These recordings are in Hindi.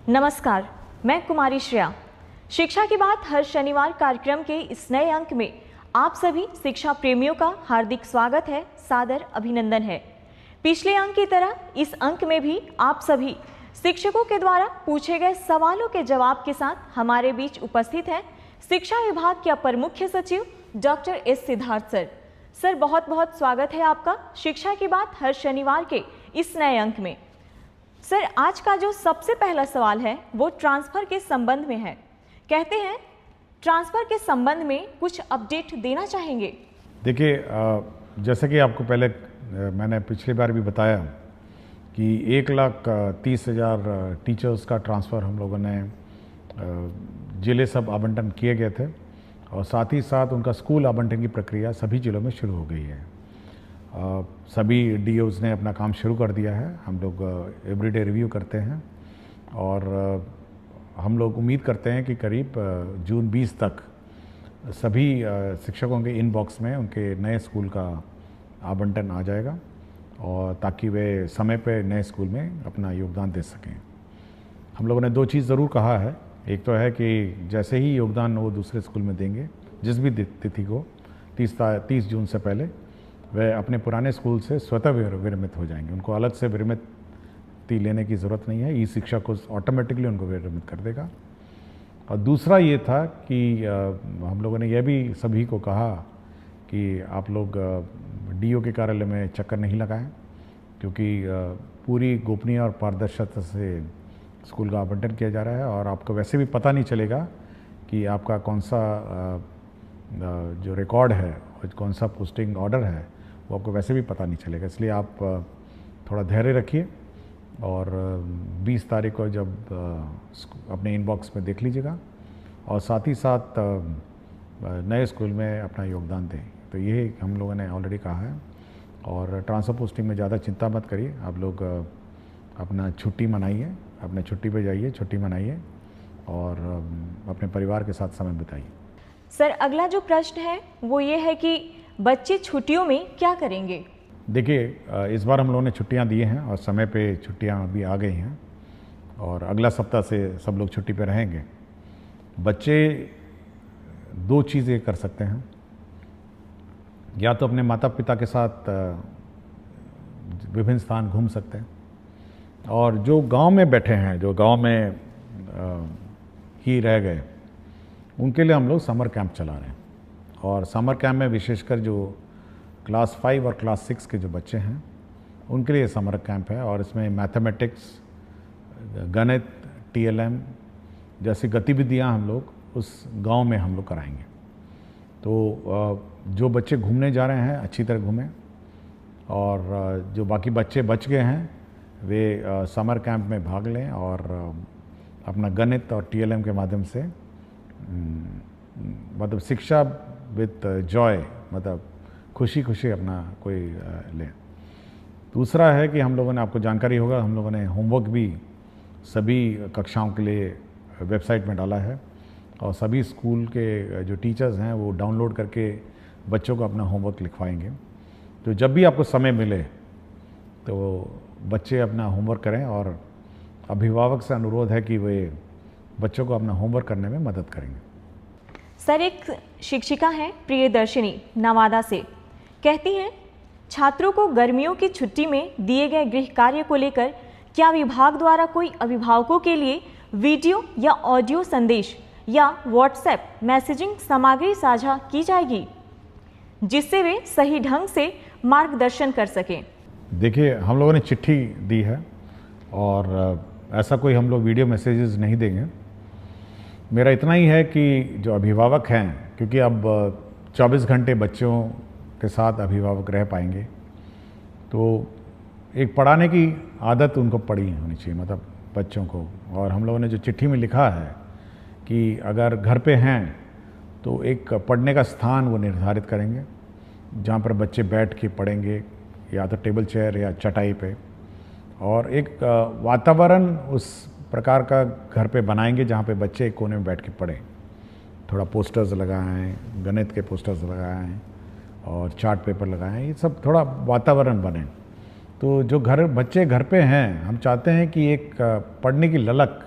नमस्कार, मैं कुमारी श्रेया। शिक्षा की बात हर शनिवार कार्यक्रम के इस नए अंक में आप सभी शिक्षा प्रेमियों का हार्दिक स्वागत है, सादर अभिनंदन है। पिछले अंक की तरह इस अंक में भी आप सभी शिक्षकों के द्वारा पूछे गए सवालों के जवाब के साथ हमारे बीच उपस्थित हैं शिक्षा विभाग के अपर मुख्य सचिव doctor S Siddharth sir. Sir, बहुत बहुत स्वागत है आपका शिक्षा की बात हर शनिवार के इस नए अंक में। सर, आज का जो सबसे पहला सवाल है वो ट्रांसफ़र के संबंध में है। कहते हैं ट्रांसफ़र के संबंध में कुछ अपडेट देना चाहेंगे। देखिए, जैसे कि आपको पहले मैंने पिछली बार भी बताया कि 1,30,000 टीचर्स का ट्रांसफ़र हम लोगों ने जिले सब आवंटन किए गए थे और साथ ही साथ उनका स्कूल आवंटन की प्रक्रिया सभी जिलों में शुरू हो गई है। सभी डीओज़ ने अपना काम शुरू कर दिया है। हम लोग एवरीडे रिव्यू करते हैं और हम लोग उम्मीद करते हैं कि करीब जून 20 तक सभी शिक्षकों के इनबॉक्स में उनके नए स्कूल का आवंटन आ जाएगा और ताकि वे समय पे नए स्कूल में अपना योगदान दे सकें। हम लोगों ने दो चीज़ ज़रूर कहा है। एक तो है कि जैसे ही योगदान वो दूसरे स्कूल में देंगे, जिस भी तिथि को 30 जून से पहले, वह अपने पुराने स्कूल से स्वतः विरमित हो जाएंगे। उनको अलग से विरमिति लेने की ज़रूरत नहीं है। ई शिक्षा को ऑटोमेटिकली उनको विरमित कर देगा। और दूसरा ये था कि हम लोगों ने यह भी सभी को कहा कि आप लोग डीओ के कार्यालय में चक्कर नहीं लगाएं, क्योंकि पूरी गोपनीय और पारदर्शिता से स्कूल का आवंटन किया जा रहा है और आपको वैसे भी पता नहीं चलेगा कि आपका कौन सा जो रिकॉर्ड है और कौन सा पोस्टिंग ऑर्डर है वो आपको वैसे भी पता नहीं चलेगा। इसलिए आप थोड़ा धैर्य रखिए और 20 तारीख को जब अपने इनबॉक्स में देख लीजिएगा और साथ ही साथ नए स्कूल में अपना योगदान दें। तो ये हम लोगों ने ऑलरेडी कहा है। और ट्रांसफ़र पोस्टिंग में ज़्यादा चिंता मत करिए। आप लोग अपना छुट्टी मनाइए, अपने छुट्टी पे जाइए, छुट्टी मनाइए और अपने परिवार के साथ समय बिताइए। सर, अगला जो प्रश्न है वो ये है कि बच्चे छुट्टियों में क्या करेंगे? देखिए, इस बार हम लोगों ने छुट्टियां दी हैं और समय पे छुट्टियां अभी आ गई हैं और अगला सप्ताह से सब लोग छुट्टी पे रहेंगे। बच्चे दो चीज़ें कर सकते हैं। या तो अपने माता पिता के साथ विभिन्न स्थान घूम सकते हैं और जो गांव में बैठे हैं, जो गांव में ही रह गए, उनके लिए हम लोग समर कैंप चला रहे हैं। और समर कैंप में विशेषकर जो क्लास 5 और क्लास 6 के जो बच्चे हैं उनके लिए समर कैंप है और इसमें मैथमेटिक्स, गणित, टीएलएम जैसी गतिविधियां हम लोग उस गांव में हम लोग कराएंगे। तो जो बच्चे घूमने जा रहे हैं अच्छी तरह घूमें और जो बाकी बच्चे बच गए हैं वे समर कैंप में भाग लें और अपना गणित और टीएलएम के माध्यम से मतलब शिक्षा विद जॉय, मतलब खुशी खुशी अपना कोई ले। दूसरा है कि हम लोगों ने, आपको जानकारी होगा, हम लोगों ने होमवर्क भी सभी कक्षाओं के लिए वेबसाइट में डाला है और सभी स्कूल के जो टीचर्स हैं वो डाउनलोड करके बच्चों को अपना होमवर्क लिखवाएंगे। तो जब भी आपको समय मिले तो बच्चे अपना होमवर्क करें और अभिभावक से अनुरोध है कि वे बच्चों को अपना होमवर्क करने में मदद करेंगे। सर, एक शिक्षिका हैं प्रियदर्शिनी नवादा से, कहती हैं छात्रों को गर्मियों की छुट्टी में दिए गए गृह कार्य को लेकर क्या विभाग द्वारा कोई अभिभावकों के लिए वीडियो या ऑडियो संदेश या व्हाट्सएप मैसेजिंग सामग्री साझा की जाएगी जिससे वे सही ढंग से मार्गदर्शन कर सकें? देखिए, हम लोगों ने चिट्ठी दी है और ऐसा कोई हम लोग वीडियो मैसेजेस नहीं देंगे। मेरा इतना ही है कि जो अभिभावक हैं, क्योंकि अब 24 घंटे बच्चों के साथ अभिभावक रह पाएंगे, तो एक पढ़ाने की आदत उनको पड़ी होनी चाहिए, मतलब बच्चों को। और हम लोगों ने जो चिट्ठी में लिखा है कि अगर घर पे हैं तो एक पढ़ने का स्थान वो निर्धारित करेंगे जहाँ पर बच्चे बैठ के पढ़ेंगे, या तो टेबल चेयर या चटाई पे, और एक वातावरण उस प्रकार का घर पे बनाएंगे जहाँ पे बच्चे एक कोने में बैठ के पढ़ें। थोड़ा पोस्टर्स लगाएं, गणित के पोस्टर्स लगाएं और चार्ट पेपर लगाएं, ये सब थोड़ा वातावरण बने। तो जो बच्चे घर पे हैं, हम चाहते हैं कि एक पढ़ने की ललक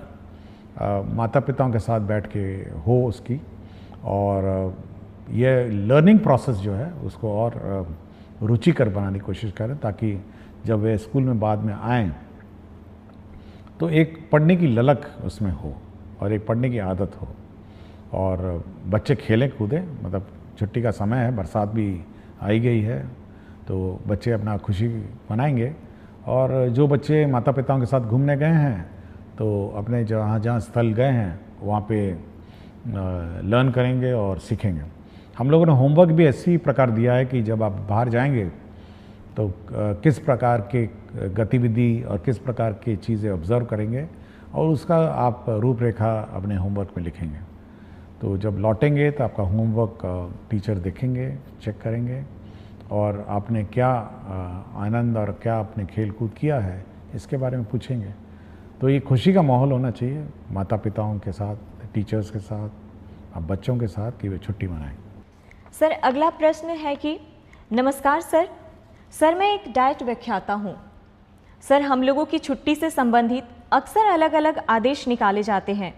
माता पिताओं के साथ बैठ के हो उसकी, और ये लर्निंग प्रोसेस जो है उसको और रुचिकर बनाने की कोशिश करें, ताकि जब वे स्कूल में बाद में आएँ तो एक पढ़ने की ललक उसमें हो और एक पढ़ने की आदत हो, और बच्चे खेलें कूदें। मतलब छुट्टी का समय है, बरसात भी आई गई है, तो बच्चे अपना खुशी मनाएंगे। और जो बच्चे माता पिताओं के साथ घूमने गए हैं तो अपने जहाँ जहाँ स्थल गए हैं वहाँ पे लर्न करेंगे और सीखेंगे। हम लोगों ने होमवर्क भी ऐसी प्रकार दिया है कि जब आप बाहर जाएंगे तो किस प्रकार के गतिविधि और किस प्रकार की चीज़ें ऑब्ज़र्व करेंगे और उसका आप रूपरेखा अपने होमवर्क में लिखेंगे। तो जब लौटेंगे तो आपका होमवर्क टीचर देखेंगे, चेक करेंगे, और आपने क्या आनंद और क्या आपने खेल कूद किया है इसके बारे में पूछेंगे। तो ये खुशी का माहौल होना चाहिए माता पिताओं के साथ, टीचर्स के साथ, अब बच्चों के साथ, कि वे छुट्टी मनाएं। सर, अगला प्रश्न है कि नमस्कार सर, मैं एक डाइट व्याख्याता हूँ। सर, हम लोगों की छुट्टी से संबंधित अक्सर अलग अलग आदेश निकाले जाते हैं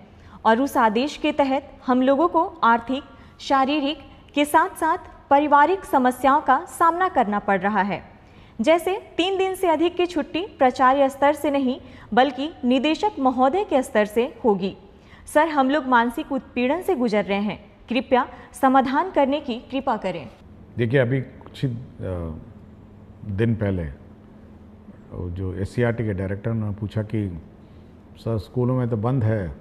और उस आदेश के तहत हम लोगों को आर्थिक, शारीरिक के साथ साथ पारिवारिक समस्याओं का सामना करना पड़ रहा है। जैसे 3 दिन से अधिक की छुट्टी प्राचार्य स्तर से नहीं बल्कि निदेशक महोदय के स्तर से होगी। सर, हम लोग मानसिक उत्पीड़न से गुजर रहे हैं, कृपया समाधान करने की कृपा करें। देखिए, अभी कुछ दिन पहले जो SCERT के डायरेक्टर ने पूछा कि सर स्कूलों में तो बंद है,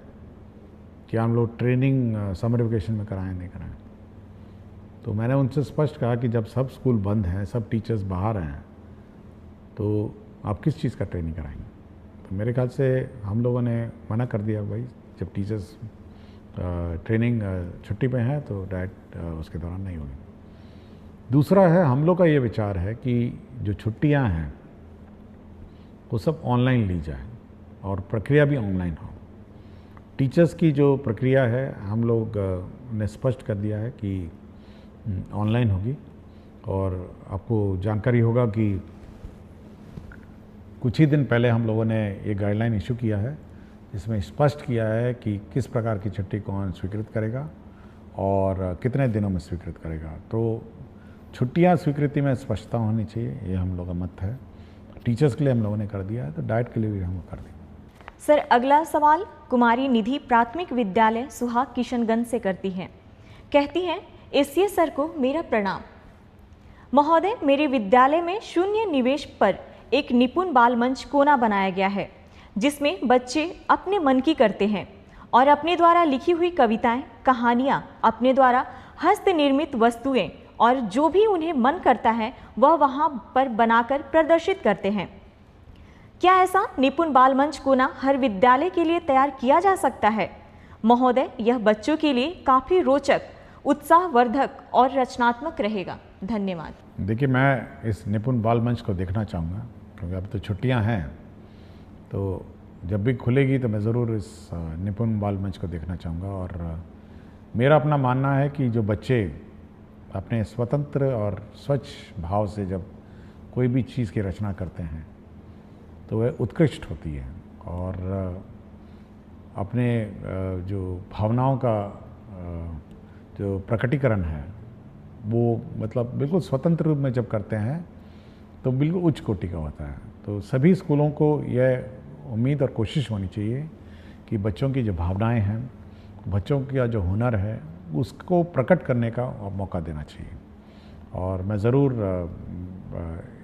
क्या हम लोग ट्रेनिंग समर वेकेशन में कराएं नहीं कराएं। तो मैंने उनसे स्पष्ट कहा कि जब सब स्कूल बंद हैं, सब टीचर्स बाहर हैं, तो आप किस चीज़ का ट्रेनिंग कराएंगे। तो मेरे ख्याल से हम लोगों ने मना कर दिया, भाई जब टीचर्स ट्रेनिंग छुट्टी पे हैं तो डायरेक्ट उसके दौरान नहीं होगी। दूसरा है, हम लोग का ये विचार है कि जो छुट्टियां हैं वो सब ऑनलाइन ली जाए और प्रक्रिया भी ऑनलाइन हो। टीचर्स की जो प्रक्रिया है हम लोग ने स्पष्ट कर दिया है कि ऑनलाइन होगी, और आपको जानकारी होगा कि कुछ ही दिन पहले हम लोगों ने ये गाइडलाइन इशू किया है जिसमें स्पष्ट किया है कि किस प्रकार की छुट्टी कौन स्वीकृत करेगा और कितने दिनों में स्वीकृत करेगा। तो छुट्टियां स्वीकृति में स्पष्टता होनी चाहिए, ये हम लोग का मत है। टीचर्स के लिए हम लोगों ने कर दिया है, तो डाइट के लिए भी हम कर दें। सर, अगला सवाल कुमारी निधि प्राथमिक विद्यालय सुहाग किशनगंज से करती हैं। कहती हैं, एसीएस सर को मेरा प्रणाम। महोदय, मेरे विद्यालय में शून्य निवेश पर एक निपुण बाल मंच कोना बनाया गया है जिसमें बच्चे अपने मन की करते हैं और अपने द्वारा लिखी हुई कविताएं, कहानियां, अपने द्वारा हस्त निर्मित वस्तुएं और जो भी उन्हें मन करता है वह वहां पर बनाकर प्रदर्शित करते हैं। क्या ऐसा निपुण बाल मंच कोना हर विद्यालय के लिए तैयार किया जा सकता है? महोदय, यह बच्चों के लिए काफ़ी रोचक, उत्साहवर्धक और रचनात्मक रहेगा। धन्यवाद। देखिए, मैं इस निपुण बाल मंच को देखना चाहूँगा क्योंकि अब तो छुट्टियाँ हैं, तो जब भी खुलेगी तो मैं ज़रूर इस निपुण बाल मंच को देखना चाहूँगा। और मेरा अपना मानना है कि जो बच्चे अपने स्वतंत्र और स्वच्छ भाव से जब कोई भी चीज़ की रचना करते हैं तो वह उत्कृष्ट होती है, और अपने जो भावनाओं का जो प्रकटीकरण है वो मतलब बिल्कुल स्वतंत्र रूप में जब करते हैं तो बिल्कुल उच्च कोटि का होता है। तो सभी स्कूलों को यह उम्मीद और कोशिश होनी चाहिए कि बच्चों की जो भावनाएं हैं, बच्चों का जो हुनर है, उसको प्रकट करने का मौका देना चाहिए। और मैं ज़रूर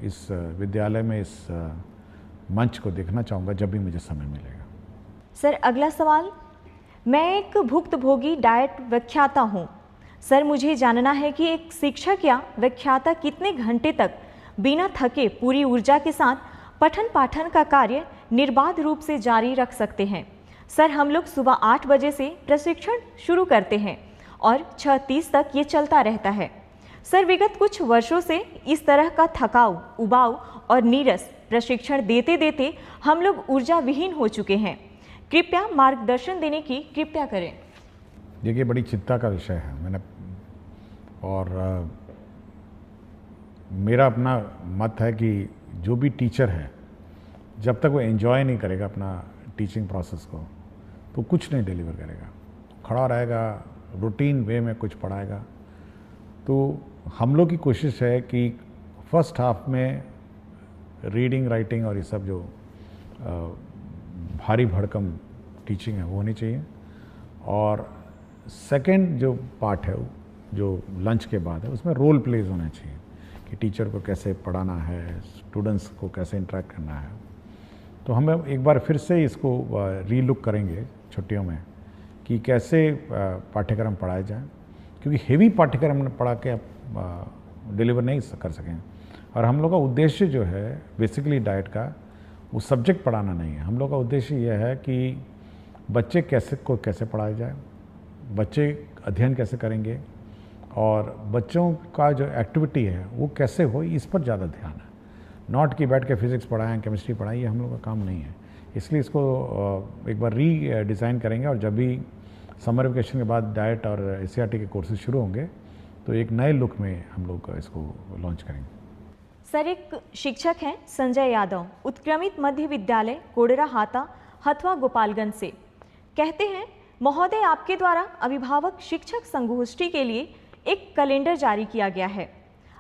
इस विद्यालय में इस मंच को देखना चाहूँगा जब भी मुझे समय मिलेगा। सर, अगला सवाल, मैं एक भुक्तभोगी डाइट व्याख्याता हूँ। सर, मुझे जानना है कि एक शिक्षक या व्याख्याता कितने घंटे तक बिना थके पूरी ऊर्जा के साथ पठन पाठन का कार्य निर्बाध रूप से जारी रख सकते हैं। सर, हम लोग सुबह 8 बजे से प्रशिक्षण शुरू करते हैं और 6:30 तक ये चलता रहता है। सर, विगत कुछ वर्षों से इस तरह का थकाऊ, उबाऊ और नीरस प्रशिक्षण देते देते हम लोग ऊर्जा विहीन हो चुके हैं। कृपया मार्गदर्शन देने की कृपया करें। देखिए, बड़ी चिंता का विषय है। और मेरा अपना मत है कि जो भी टीचर है, जब तक वो एंजॉय नहीं करेगा अपना टीचिंग प्रोसेस को, तो कुछ नहीं डिलीवर करेगा, खड़ा रहेगा, रूटीन वे में कुछ पढ़ाएगा। तो हम लोग की कोशिश है कि फर्स्ट हाफ में रीडिंग राइटिंग और ये सब जो भारी भड़कम टीचिंग है वो होनी चाहिए, और सेकंड जो पार्ट है जो लंच के बाद है उसमें रोल प्लेज होना चाहिए कि टीचर को कैसे पढ़ाना है, स्टूडेंट्स को कैसे इंटरेक्ट करना है। तो हम एक बार फिर से इसको रीलुक करेंगे छुट्टियों में कि कैसे पाठ्यक्रम पढ़ाए जाए, क्योंकि हेवी पाठ्यक्रम पढ़ा के आप डिलीवर नहीं कर सकें। और हम लोग का उद्देश्य जो है बेसिकली डाइट का वो सब्जेक्ट पढ़ाना नहीं है, हम लोग का उद्देश्य यह है कि बच्चे कैसे पढ़ाए जाए, बच्चे अध्ययन कैसे करेंगे और बच्चों का जो एक्टिविटी है वो कैसे हो, इस पर ज़्यादा ध्यान है। नॉट कि बैठ के फिज़िक्स पढ़ाएं, केमिस्ट्री पढ़ाएं, ये हम लोग का काम नहीं है। इसलिए इसको एक बार डिज़ाइन करेंगे, और जब भी समर वेकेशन के बाद डाइट और एससीईआरटी के कोर्सेज शुरू होंगे तो एक नए लुक में हम लोग इसको लॉन्च करेंगे। सर, एक शिक्षक हैं संजय यादव, उत्क्रमित मध्य विद्यालय कोडरा हाता, हथवा, गोपालगंज से, कहते हैं महोदय, आपके द्वारा अभिभावक शिक्षक संगोष्ठी के लिए एक कैलेंडर जारी किया गया है।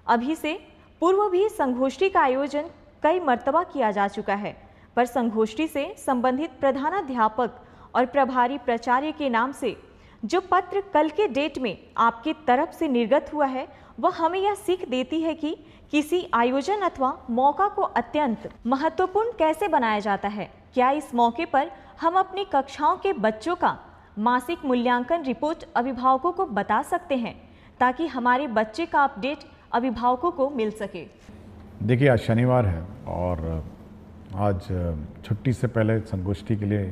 अभी से पूर्व भी संगोष्ठी का आयोजन कई मर्तबा किया जा चुका है, पर संगोष्ठी से संबंधित प्रधानाध्यापक और प्रभारी प्राचार्य के नाम से जो पत्र कल के डेट में आपकी तरफ से निर्गत हुआ है वह हमें यह सीख देती है कि किसी आयोजन अथवा मौका को अत्यंत महत्वपूर्ण कैसे बनाया जाता है। क्या इस मौके पर हम अपनी कक्षाओं के बच्चों का मासिक मूल्यांकन रिपोर्ट अभिभावकों को बता सकते हैं ताकि हमारे बच्चे का अपडेट अभिभावकों को मिल सके? देखिए, आज शनिवार है और आज छुट्टी से पहले संगोष्ठी के लिए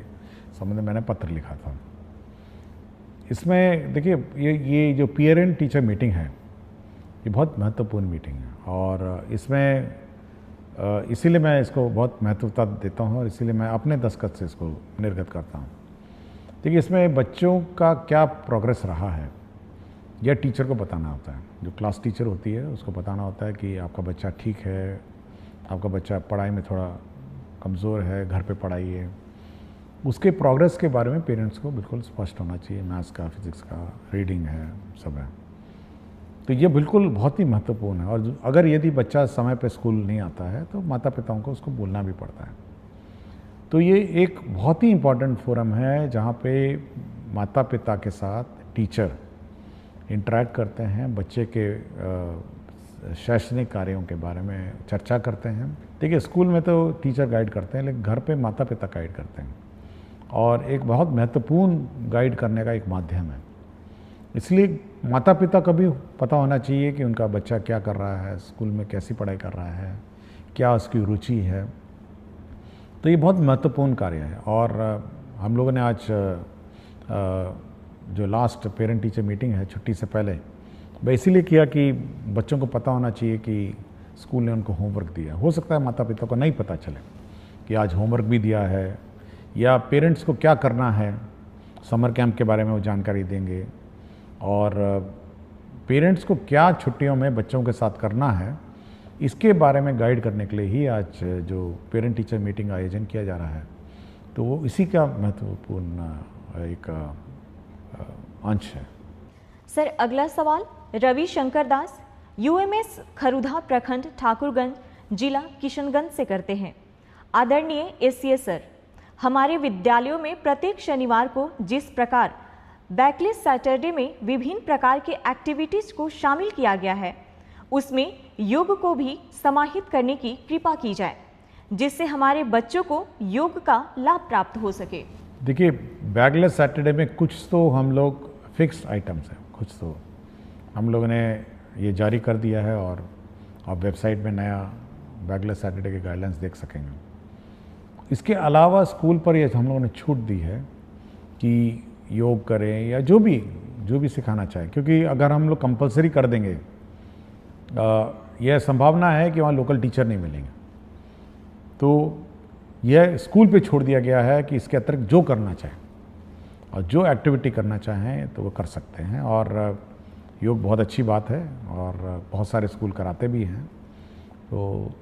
संबंध में मैंने पत्र लिखा था। इसमें देखिए, ये जो पेरेंट टीचर मीटिंग है ये बहुत महत्वपूर्ण मीटिंग है, और इसमें इसीलिए मैं इसको बहुत महत्वता देता हूँ और इसीलिए मैं अपने दस्तखत से इसको निर्गत करता हूँ। देखिए, इसमें बच्चों का क्या प्रोग्रेस रहा है यह टीचर को बताना होता है। जो क्लास टीचर होती है उसको बताना होता है कि आपका बच्चा ठीक है, आपका बच्चा पढ़ाई में थोड़ा कमज़ोर है, घर पे पढ़ाइए। उसके प्रोग्रेस के बारे में पेरेंट्स को बिल्कुल स्पष्ट होना चाहिए। मैथ्स का, फिज़िक्स का, रीडिंग है, सब है। तो ये बिल्कुल बहुत ही महत्वपूर्ण है, और अगर यदि बच्चा समय पे स्कूल नहीं आता है तो माता पिताओं को उसको बोलना भी पड़ता है। तो ये एक बहुत ही इम्पॉर्टेंट फोरम है जहाँ पे माता पिता के साथ टीचर इंटरेक्ट करते हैं, बच्चे के शैक्षणिक कार्यों के बारे में चर्चा करते हैं। देखिए, स्कूल में तो टीचर गाइड करते हैं, लेकिन घर पे माता पिता गाइड करते हैं, और एक बहुत महत्वपूर्ण गाइड करने का एक माध्यम है। इसलिए माता पिता को भी पता होना चाहिए कि उनका बच्चा क्या कर रहा है, स्कूल में कैसी पढ़ाई कर रहा है, क्या उसकी रुचि है। तो ये बहुत महत्वपूर्ण कार्य है। और हम लोगों ने आज जो लास्ट पेरेंट टीचर मीटिंग है छुट्टी से पहले, वह इसीलिए किया कि बच्चों को पता होना चाहिए कि स्कूल ने उनको होमवर्क दिया। हो सकता है माता पिता को नहीं पता चले कि आज होमवर्क भी दिया है, या पेरेंट्स को क्या करना है, समर कैंप के बारे में वो जानकारी देंगे, और पेरेंट्स को क्या छुट्टियों में बच्चों के साथ करना है इसके बारे में गाइड करने के लिए ही आज जो पेरेंट टीचर मीटिंग आयोजन किया जा रहा है। तो वो इसी का महत्वपूर्ण एक अंश है। सर, अगला सवाल रवि शंकर दास, यूएमएस खरुधा प्रखंड, ठाकुरगंज, जिला किशनगंज से करते हैं। आदरणीय एससीए सर, हमारे विद्यालयों में प्रत्येक शनिवार को जिस प्रकार बैकलेस सैटरडे में विभिन्न प्रकार के एक्टिविटीज को शामिल किया गया है उसमें योग को भी समाहित करने की कृपा की जाए, जिससे हमारे बच्चों को योग का लाभ प्राप्त हो सके। देखिए, बैकलेस सैटरडे में कुछ तो हम लोग फिक्स्ड आइटम्स हैं, कुछ तो हम लोगों ने ये जारी कर दिया है, और आप वेबसाइट में नया बैकलेस सैटरडे के गाइडलाइंस देख सकेंगे। इसके अलावा स्कूल पर ये हम लोगों ने छूट दी है कि योग करें या जो भी सिखाना चाहे, क्योंकि अगर हम लोग कंपलसरी कर देंगे यह संभावना है कि वहाँ लोकल टीचर नहीं मिलेंगे। तो यह स्कूल पे छोड़ दिया गया है कि इसके अतिरिक्त जो करना चाहें और जो एक्टिविटी करना चाहें तो वो कर सकते हैं। और योग बहुत अच्छी बात है और बहुत सारे स्कूल कराते भी हैं। तो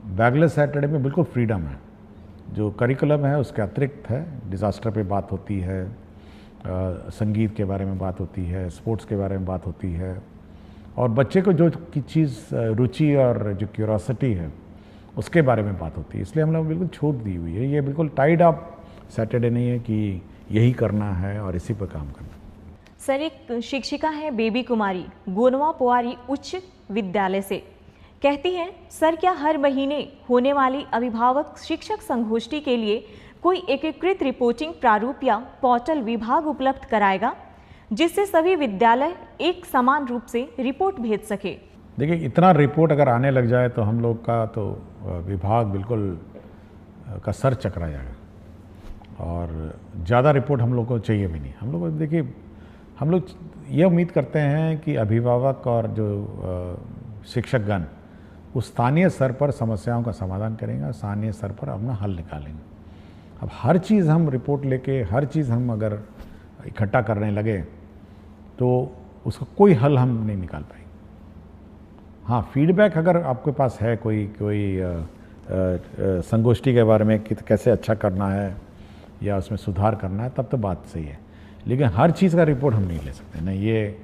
बैकलेस सैटरडे में बिल्कुल फ्रीडम है जो करिकुलम है उसके अतिरिक्त है। डिज़ास्टर पे बात होती है, संगीत के बारे में बात होती है, स्पोर्ट्स के बारे में बात होती है, और बच्चे को जो की चीज़ रुचि और जो क्यूरोसिटी है उसके बारे में बात होती है। इसलिए हम लोग बिल्कुल छूट दी हुई है। ये बिल्कुल टाइड अप सैटरडे नहीं है कि यही करना है और इसी पर काम करना। सर, एक शिक्षिका है बेबी कुमारी गोनवा पोवारी उच्च विद्यालय से, कहती हैं, सर क्या हर महीने होने वाली अभिभावक शिक्षक संगोष्ठी के लिए कोई एकीकृत रिपोर्टिंग प्रारूप या पोर्टल विभाग उपलब्ध कराएगा जिससे सभी विद्यालय एक समान रूप से रिपोर्ट भेज सके? देखिए, इतना रिपोर्ट अगर आने लग जाए तो हम लोग का तो विभाग बिल्कुल का सर चकरा जाएगा, और ज़्यादा रिपोर्ट हम लोग को चाहिए भी नहीं। हम लोग देखिए, हम लोग ये उम्मीद करते हैं कि अभिभावक और जो शिक्षकगण उस स्थानीय स्तर पर समस्याओं का समाधान करेंगे, स्थानीय स्तर पर अपना हल निकालेंगे। अब हर चीज़ हम रिपोर्ट लेके, हर चीज़ हम अगर इकट्ठा करने लगे तो उसका कोई हल हम नहीं निकाल पाएंगे। हाँ, फीडबैक अगर आपके पास है कोई संगोष्ठी के बारे में कि कैसे अच्छा करना है या उसमें सुधार करना है, तब तो बात सही है, लेकिन हर चीज़ का रिपोर्ट हम नहीं ले सकते। नहीं, ये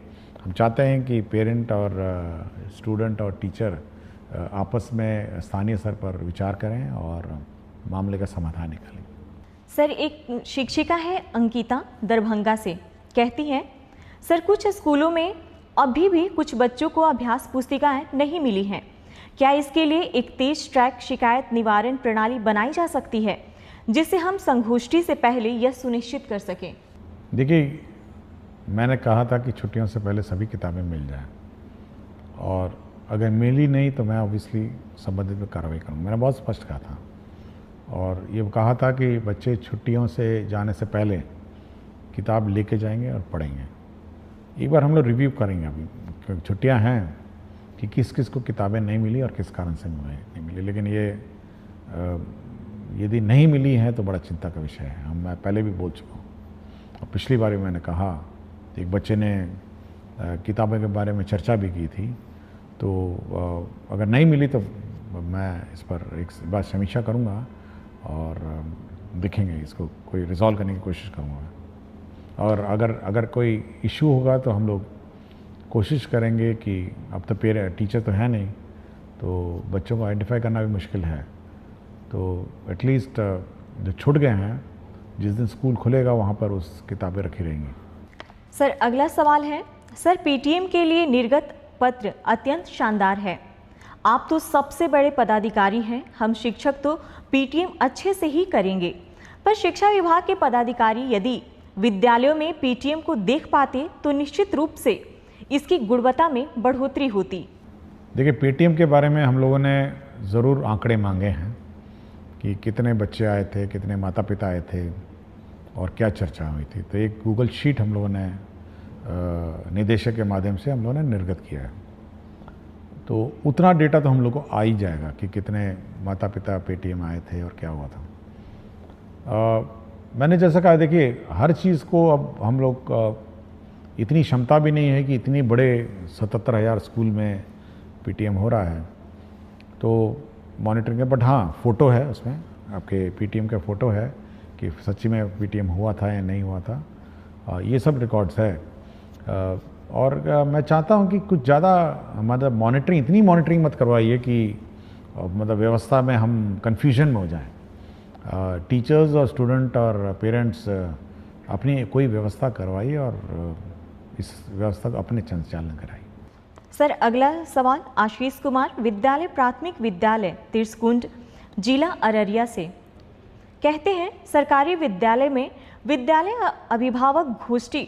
हम चाहते हैं कि पेरेंट और स्टूडेंट और टीचर आपस में स्थानीय स्तर पर विचार करें और मामले का समाधान निकालें। सर, एक शिक्षिका है अंकिता दरभंगा से, कहती हैं, सर कुछ स्कूलों में अभी भी कुछ बच्चों को अभ्यास पुस्तिकाएं नहीं मिली हैं। क्या इसके लिए एक तेज ट्रैक शिकायत निवारण प्रणाली बनाई जा सकती है जिससे हम संगोष्ठी से पहले यह सुनिश्चित कर सकें? देखिए, मैंने कहा था कि छुट्टियों से पहले सभी किताबें मिल जाएं, और अगर मिली नहीं तो मैं ऑब्वियसली संबंधित में कार्रवाई करूँगा। मैंने बहुत स्पष्ट कहा था, और ये कहा था कि बच्चे छुट्टियों से जाने से पहले किताब लेके जाएंगे और पढ़ेंगे। एक बार हम लोग रिव्यू करेंगे अभी, क्योंकि छुट्टियां हैं, कि किस किस को किताबें नहीं मिली और किस कारण से नहीं मिली। लेकिन ये यदि नहीं मिली हैं तो बड़ा चिंता का विषय है। मैं पहले भी बोल चुका हूँ, और पिछली बार मैंने कहा, एक बच्चे ने किताबों के बारे में चर्चा भी की थी, तो अगर नहीं मिली तो मैं इस पर एक बार समीक्षा करूँगा और देखेंगे, इसको कोई रिजॉल्व करने की कोशिश करूँगा। और अगर कोई इशू होगा तो हम लोग कोशिश करेंगे कि अब तो टीचर तो है नहीं, तो बच्चों को आइडेंटिफाई करना भी मुश्किल है, तो एटलीस्ट जो छूट गए हैं, जिस दिन स्कूल खुलेगा वहाँ पर उस किताबें रखी रहेंगी। सर, अगला सवाल है, सर पीटीएम के लिए निर्गत पत्र अत्यंत शानदार है। आप तो सबसे बड़े पदाधिकारी हैं, हम शिक्षक तो पीटीएम अच्छे से ही करेंगे, पर शिक्षा विभाग के पदाधिकारी यदि विद्यालयों में पीटीएम को देख पाते तो निश्चित रूप से इसकी गुणवत्ता में बढ़ोतरी होती। देखिए, पीटीएम के बारे में हम लोगों ने ज़रूर आंकड़े मांगे हैं कि कितने बच्चे आए थे, कितने माता पिता आए थे और क्या चर्चा हुई थी। तो एक गूगल शीट हम लोगों ने निदेशक के माध्यम से हम लोगों ने निर्गत किया है, तो उतना डेटा तो हम लोग को आ ही जाएगा कि कितने माता पिता पीटीएम आए थे और क्या हुआ था। मैंने जैसा कहा, देखिए हर चीज़ को अब हम लोग इतनी क्षमता भी नहीं है कि इतनी बड़े 77,000 स्कूल में पीटीएम हो रहा है तो मॉनिटरिंग है। बट हाँ, फ़ोटो है उसमें, आपके पीटीएम का फ़ोटो है कि सच्ची में पीटीएम हुआ था या नहीं हुआ था, ये सब रिकॉर्ड्स है। और मैं चाहता हूँ कि कुछ ज़्यादा मतलब मॉनिटरिंग, इतनी मॉनिटरिंग मत करवाइए कि मतलब व्यवस्था में हम कन्फ्यूजन में हो जाएं। टीचर्स और स्टूडेंट और पेरेंट्स अपनी कोई व्यवस्था करवाइए और इस व्यवस्था को अपने संचालन कराइए। सर, अगला सवाल आशीष कुमार विद्यालय प्राथमिक विद्यालय तिरसकुंड जिला अररिया से, कहते हैं, सरकारी विद्यालय में विद्यालय अभिभावक गोष्ठी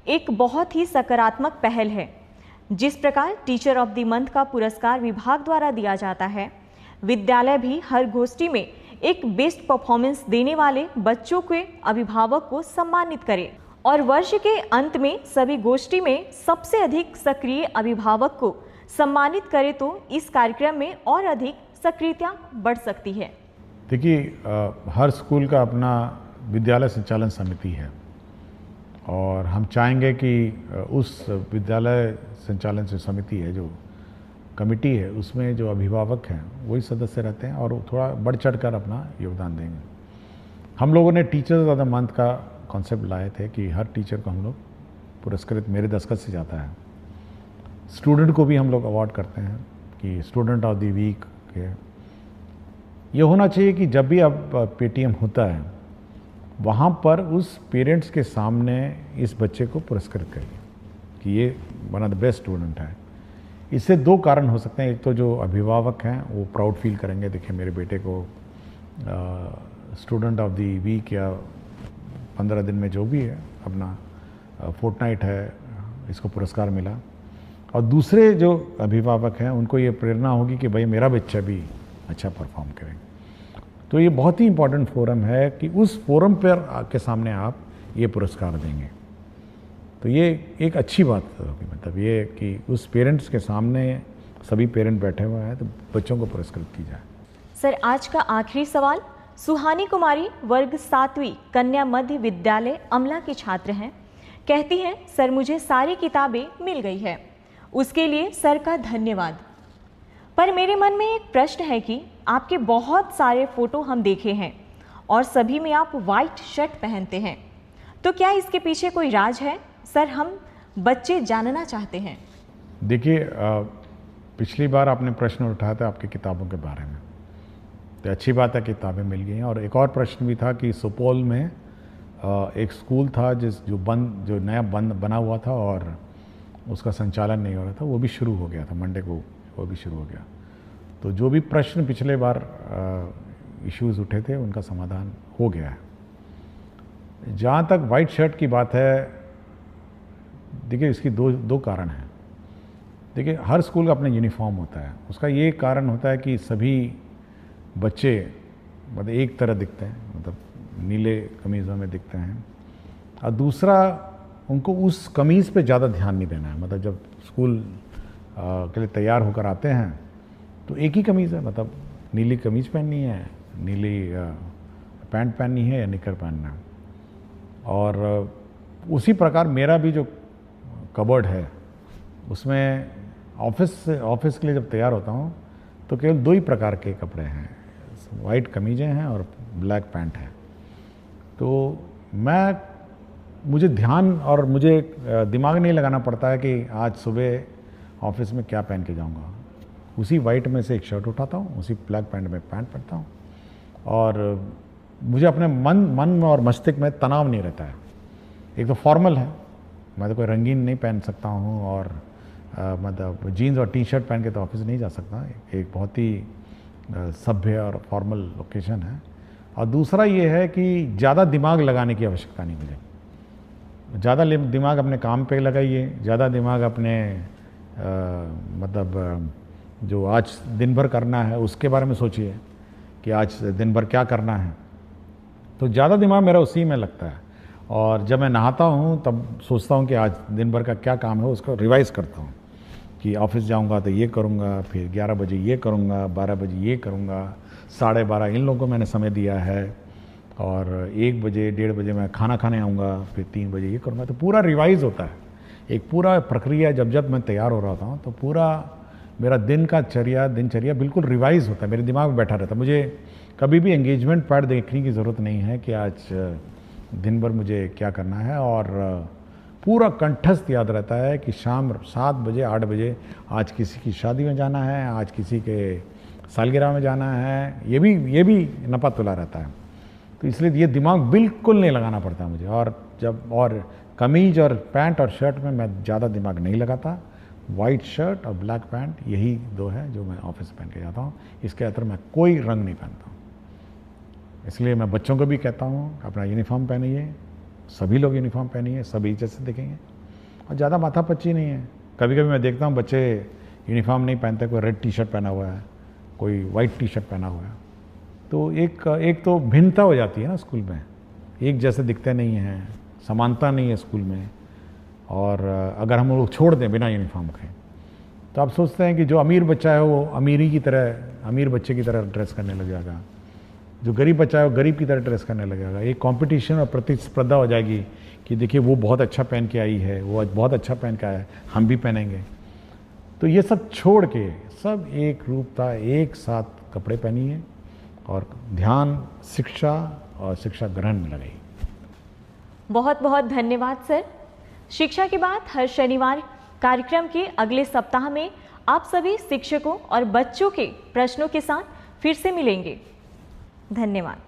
एक बहुत ही सकारात्मक पहल है। जिस प्रकार टीचर ऑफ द मंथ का पुरस्कार विभाग द्वारा दिया जाता है, विद्यालय भी हर गोष्ठी में एक बेस्ट परफॉर्मेंस देने वाले बच्चों के अभिभावक को सम्मानित करे और वर्ष के अंत में सभी गोष्ठी में सबसे अधिक सक्रिय अभिभावक को सम्मानित करे तो इस कार्यक्रम में और अधिक सक्रियता बढ़ सकती है। देखिए, हर स्कूल का अपना विद्यालय संचालन समिति है और हम चाहेंगे कि उस विद्यालय संचालन जो समिति है, जो कमेटी है, उसमें जो अभिभावक हैं वही सदस्य रहते हैं और थोड़ा बढ़ चढ़ कर अपना योगदान देंगे। हम लोगों ने टीचर्स ऑफ द मंथ का कॉन्सेप्ट लाए थे कि हर टीचर को हम लोग पुरस्कृत, मेरे दस्तखत से जाता है। स्टूडेंट को भी हम लोग अवार्ड करते हैं कि स्टूडेंट ऑफ द वीक के। ये होना चाहिए कि जब भी अब पेटीएम होता है वहाँ पर उस पेरेंट्स के सामने इस बच्चे को पुरस्कृत करिए कि ये one of the best student है। इससे दो कारण हो सकते हैं। एक तो जो अभिभावक हैं वो प्राउड फील करेंगे, देखिए मेरे बेटे को स्टूडेंट ऑफ द वीक या 15 दिन में जो भी है अपना फोर्टनाइट है, इसको पुरस्कार मिला। और दूसरे जो अभिभावक हैं उनको ये प्रेरणा होगी कि भाई मेरा बच्चा भी अच्छा परफॉर्म करे। तो ये बहुत ही इम्पोर्टेंट फोरम है कि उस फोरम पर के सामने आप ये पुरस्कार देंगे, तो ये एक अच्छी बात होगी। मतलब ये कि उस पेरेंट्स के सामने सभी पेरेंट बैठे हुए हैं तो बच्चों को पुरस्कृत की जाए। सर, आज का आखिरी सवाल। सुहानी कुमारी वर्ग 7वीं कन्या मध्य विद्यालय अमला की छात्र हैं। कहती हैं, सर मुझे सारी किताबें मिल गई है, उसके लिए सर का धन्यवाद। पर मेरे मन में एक प्रश्न है कि आपके बहुत सारे फोटो हम देखे हैं और सभी में आप वाइट शर्ट पहनते हैं, तो क्या इसके पीछे कोई राज है? सर, हम बच्चे जानना चाहते हैं। देखिए, पिछली बार आपने प्रश्न उठाया था आपकी किताबों के बारे में, तो अच्छी बात है किताबें मिल गई हैं। और एक और प्रश्न भी था कि सुपौल में एक स्कूल था जो नया बना हुआ था और उसका संचालन नहीं हो रहा था, वो भी शुरू हो गया था, मंडे को वो भी शुरू हो गया। तो जो भी प्रश्न पिछले बार इश्यूज़ उठे थे उनका समाधान हो गया है। जहाँ तक वाइट शर्ट की बात है, देखिए इसकी दो कारण हैं। देखिए, हर स्कूल का अपना यूनिफॉर्म होता है। उसका ये कारण होता है कि सभी बच्चे मतलब एक तरह दिखते हैं, मतलब नीले कमीज़ों में दिखते हैं। और दूसरा, उनको उस कमीज़ पे ज़्यादा ध्यान नहीं देना है। मतलब जब स्कूल के लिए तैयार होकर आते हैं तो एक ही कमीज़ है, मतलब नीली कमीज़ पहननी है, नीली पैंट पहननी है या निकर पहनना है। और उसी प्रकार मेरा भी जो कबर्ड है उसमें ऑफिस के लिए जब तैयार होता हूँ तो केवल 2 ही प्रकार के कपड़े हैं, वाइट कमीज़ें हैं और ब्लैक पैंट है। तो मुझे ध्यान और मुझे दिमाग नहीं लगाना पड़ता है कि आज सुबह ऑफिस में क्या पहन के जाऊंगा। उसी वाइट में से एक शर्ट उठाता हूँ, उसी ब्लैक पैंट में पैंट पहनता हूँ और मुझे अपने मन और मस्तिष्क में तनाव नहीं रहता है। एक तो फॉर्मल है, मैं तो कोई रंगीन नहीं पहन सकता हूँ और मतलब जीन्स और टी-शर्ट पहन के तो ऑफिस नहीं जा सकता। एक बहुत ही सभ्य और फॉर्मल लोकेशन है। और दूसरा ये है कि ज़्यादा दिमाग लगाने की आवश्यकता नहीं मुझे। ज़्यादा दिमाग अपने काम पे लगाइए, ज़्यादा दिमाग अपने मतलब जो आज दिन भर करना है उसके बारे में सोचिए कि आज दिन भर क्या करना है। तो ज़्यादा दिमाग मेरा उसी में लगता है। और जब मैं नहाता हूँ तब सोचता हूँ कि आज दिन भर का क्या काम है, उसको रिवाइज़ करता हूँ कि ऑफिस जाऊँगा तो ये करूँगा, फिर 11 बजे ये करूँगा, 12 बजे ये करूँगा, 12:30 इन लोगों को मैंने समय दिया है और 1 बजे 1:30 बजे मैं खाना खाने आऊँगा, फिर 3 बजे ये करूँगा। तो पूरा रिवाइज़ होता है, एक पूरा प्रक्रिया। जब मैं तैयार हो रहा था तो पूरा मेरा दिनचर्या बिल्कुल रिवाइज़ होता है, मेरे दिमाग में बैठा रहता है। मुझे कभी भी एंगेजमेंट पैड देखने की ज़रूरत नहीं है कि आज दिन भर मुझे क्या करना है। और पूरा कंठस्थ याद रहता है कि शाम 7 बजे 8 बजे आज किसी की शादी में जाना है, आज किसी के सालगिरह में जाना है, ये भी नपा तुला रहता है। तो इसलिए ये दिमाग बिल्कुल नहीं लगाना पड़ता मुझे। और कमीज और पैंट और शर्ट में मैं ज़्यादा दिमाग नहीं लगाता। वाइट शर्ट और ब्लैक पैंट यही 2 है जो मैं ऑफिस पहन के जाता हूँ। इसके अंदर मैं कोई रंग नहीं पहनता हूँ। इसलिए मैं बच्चों को भी कहता हूँ अपना यूनिफॉर्म पहनिए, सभी लोग यूनिफॉर्म पहनिए, सभी जैसे दिखेंगे और ज़्यादा माथापच्ची नहीं है। कभी कभी मैं देखता हूँ बच्चे यूनिफॉर्म नहीं पहनते, कोई रेड टी-शर्ट पहना हुआ है, कोई वाइट टी-शर्ट पहना हुआ है, तो एक तो भिन्नता हो जाती है ना स्कूल में, एक जैसे दिखते नहीं हैं, समानता नहीं है स्कूल में। और अगर हम लोग छोड़ दें बिना यूनिफॉर्म के तो आप सोचते हैं कि जो अमीर बच्चा है वो अमीर बच्चे की तरह ड्रेस करने लग जाएगा, जो गरीब बच्चा है वो गरीब की तरह ड्रेस करने लगेगा। एक कंपटीशन और प्रतिस्पर्धा हो जाएगी कि देखिए वो बहुत अच्छा पहन के आई है, वो बहुत अच्छा पहन के आया है, हम भी पहनेंगे। तो ये सब छोड़ के सब एक रूपता, एक साथ कपड़े पहनिए और ध्यान शिक्षा और शिक्षा ग्रहण में लगाइए। बहुत बहुत धन्यवाद सर। शिक्षा की बात हर शनिवार कार्यक्रम के अगले सप्ताह में आप सभी शिक्षकों और बच्चों के प्रश्नों के साथ फिर से मिलेंगे। धन्यवाद।